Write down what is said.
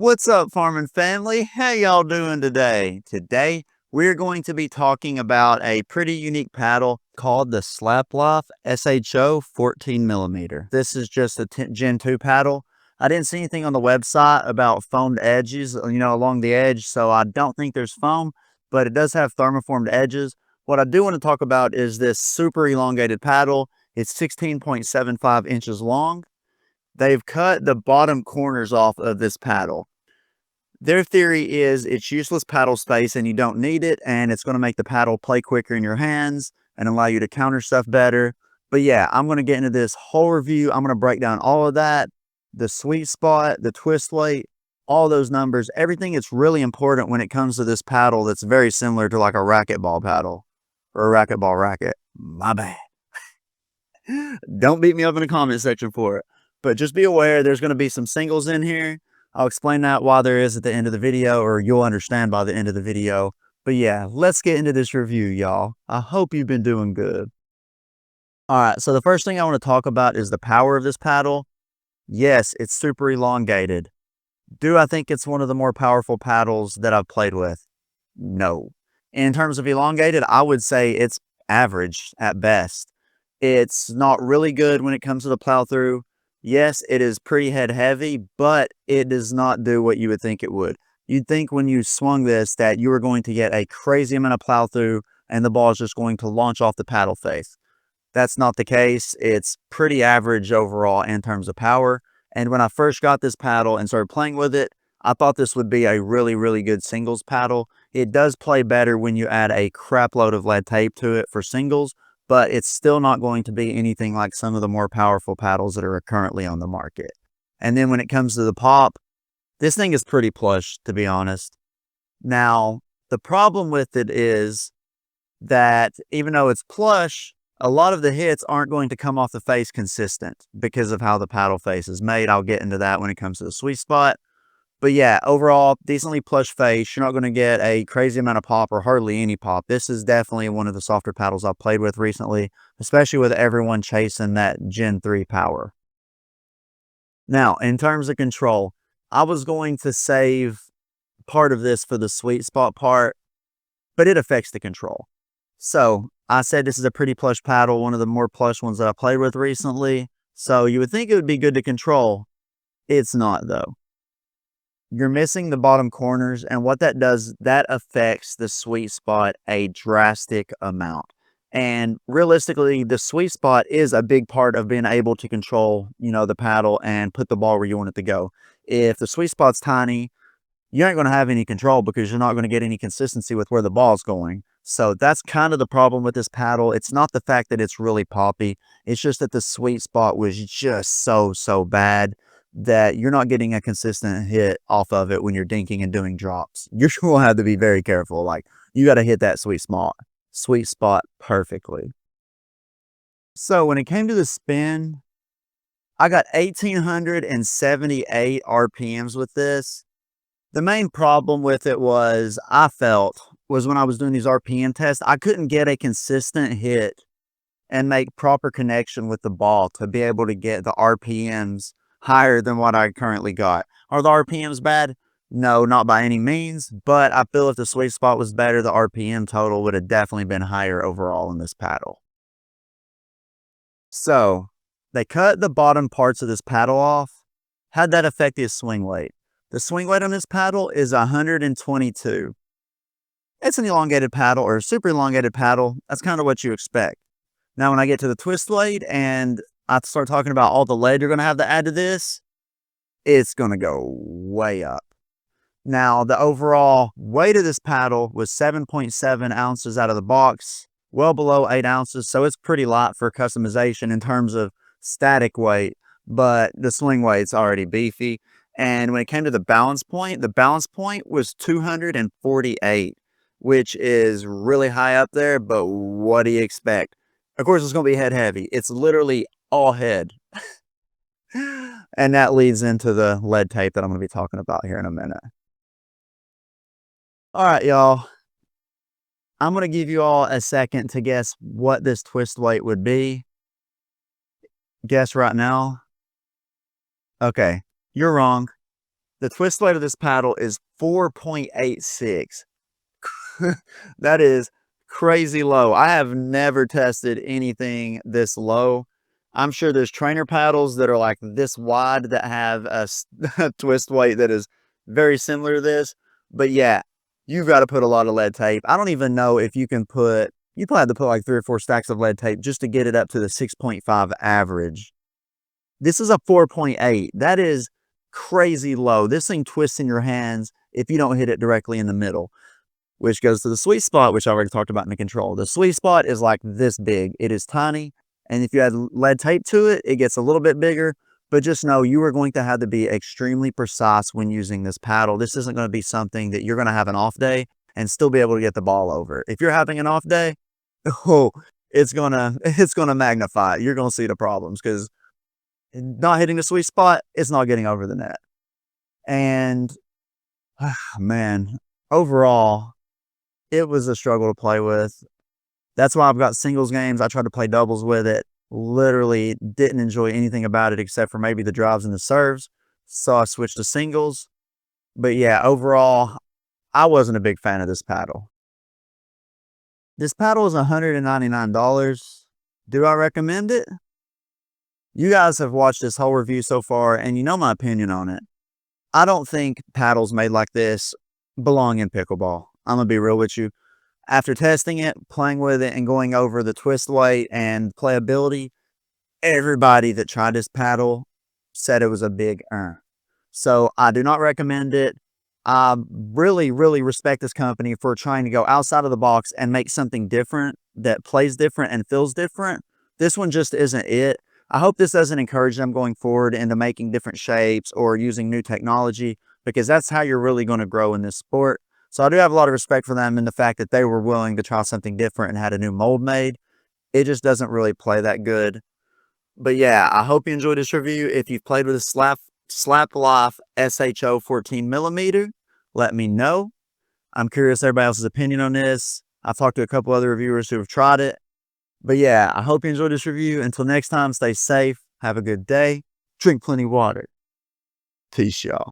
What's up, farming family? How y'all doing today? Today, we're going to be talking about a pretty unique paddle called the Slapp SHO 14mm. This is just a Gen 2 paddle. I didn't see anything on the website about foamed edges, along the edge, so I don't think there's foam, but it does have thermoformed edges. What I do want to talk about is this super elongated paddle. It's 16.75 inches long. They've cut the bottom corners off of this paddle. Their theory is it's useless paddle space and you don't need it, and it's going to make the paddle play quicker in your hands and allow you to counter stuff better. But yeah, I'm going to get into this whole review. I'm going to break down all of that, the sweet spot, the twist weight, all those numbers, everything that's really important when it comes to this paddle that's very similar to like a racquetball paddle or a racquetball racket. My bad. Don't beat me up in the comment section for it. But just be aware there's going to be some singles in here. I'll explain that why there is at the end of the video, or you'll understand by the end of the video. But yeah, let's get into this review, y'all. I hope you've been doing good. All right, so the first thing I want to talk about is the power of this paddle. Yes, it's super elongated. Do I think it's one of the more powerful paddles that I've played with? No. In terms of elongated, I would say it's average at best. It's not really good when it comes to the plow through. Yes, it is pretty head heavy, but it does not do what you would think it would. You'd think when you swung this that you were going to get a crazy amount of plow through and the ball is just going to launch off the paddle face. That's not the case. It's pretty average overall in terms of power. And when I first got this paddle and started playing with it, I thought this would be a really, really good singles paddle. It does play better when you add a crap load of lead tape to it for singles, but it's still not going to be anything like some of the more powerful paddles that are currently on the market. And then when it comes to the pop, this thing is pretty plush, to be honest. Now, the problem with it is that even though it's plush, a lot of the hits aren't going to come off the face consistent because of how the paddle face is made. I'll get into that when it comes to the sweet spot. But yeah, overall, decently plush face. You're not going to get a crazy amount of pop or hardly any pop. This is definitely one of the softer paddles I've played with recently, especially with everyone chasing that Gen 3 power. Now, in terms of control, I was going to save part of this for the sweet spot part, but it affects the control. So I said this is a pretty plush paddle, one of the more plush ones that I played with recently. So you would think it would be good to control. It's not, though. You're missing the bottom corners, and what that does, that affects the sweet spot a drastic amount. And realistically, the sweet spot is a big part of being able to control, the paddle and put the ball where you want it to go. If the sweet spot's tiny, you ain't going to have any control because you're not going to get any consistency with where the ball's going. So that's kind of the problem with this paddle. It's not the fact that it's really poppy. It's just that the sweet spot was just so bad that you're not getting a consistent hit off of it when you're dinking and doing drops. You're going to have to be very careful. Like, you got to hit that sweet spot perfectly. So when it came to the spin, I got 1,878 RPMs with this. The main problem with it was when I was doing these RPM tests, I couldn't get a consistent hit and make proper connection with the ball to be able to get the RPMs higher than what I currently got. Are the RPMs bad? No, not by any means, but I feel if the sweet spot was better, the RPM total would have definitely been higher overall in this paddle. So they cut the bottom parts of this paddle off. How'd that affect the swing weight? The swing weight on this paddle is 122. It's an elongated paddle or a super elongated paddle. That's kind of what you expect. Now, when I get to the twist weight and I start talking about all the lead you're going to have to add to this, it's going to go way up. Now, the overall weight of this paddle was 7.7 ounces out of the box, well below 8 ounces. So it's pretty light for customization in terms of static weight, but the swing weight's already beefy. And when it came to the balance point was 248, which is really high up there, but what do you expect? Of course, it's going to be head heavy. It's literally all head. And that leads into the lead tape that I'm going to be talking about here in a minute. All right, y'all. I'm going to give you all a second to guess what this twist weight would be. Guess right now. Okay, you're wrong. The twist weight of this paddle is 4.86. That is crazy low. I have never tested anything this low. I'm sure there's trainer paddles that are like this wide that have a twist weight that is very similar to this. But yeah, you've got to put a lot of lead tape. I don't even know if you can put, you probably have to put like 3 or 4 stacks of lead tape just to get it up to the 6.5 average. This is a 4.8. That is crazy low. This thing twists in your hands if you don't hit it directly in the middle, which goes to the sweet spot, which I already talked about in the control. The sweet spot is like this big. It is tiny. And if you add lead tape to it, it gets a little bit bigger. But just know you are going to have to be extremely precise when using this paddle. This isn't going to be something that you're going to have an off day and still be able to get the ball over. If you're having an off day, oh, it's gonna magnify. You're gonna see the problems because not hitting the sweet spot, it's not getting over the net. And man, overall, it was a struggle to play with. That's why I've got singles games. I tried to play doubles with it. Literally didn't enjoy anything about it except for maybe the drives and the serves. So I switched to singles. But yeah, overall, I wasn't a big fan of this paddle. This paddle is $199. Do I recommend it? You guys have watched this whole review so far, and you know my opinion on it. I don't think paddles made like this belong in pickleball. I'm going to be real with you. After testing it, playing with it, and going over the twist weight and playability, everybody that tried this paddle said it was a big So I do not recommend it. I really, really respect this company for trying to go outside of the box and make something different that plays different and feels different. This one just isn't it. I hope this doesn't encourage them going forward into making different shapes or using new technology, because that's how you're really going to grow in this sport. So I do have a lot of respect for them in the fact that they were willing to try something different and had a new mold made. It just doesn't really play that good. But yeah, I hope you enjoyed this review. If you've played with a Slapp Life SHO 14mm, let me know. I'm curious everybody else's opinion on this. I've talked to a couple other reviewers who have tried it. But yeah, I hope you enjoyed this review. Until next time, stay safe. Have a good day. Drink plenty of water. Peace, y'all.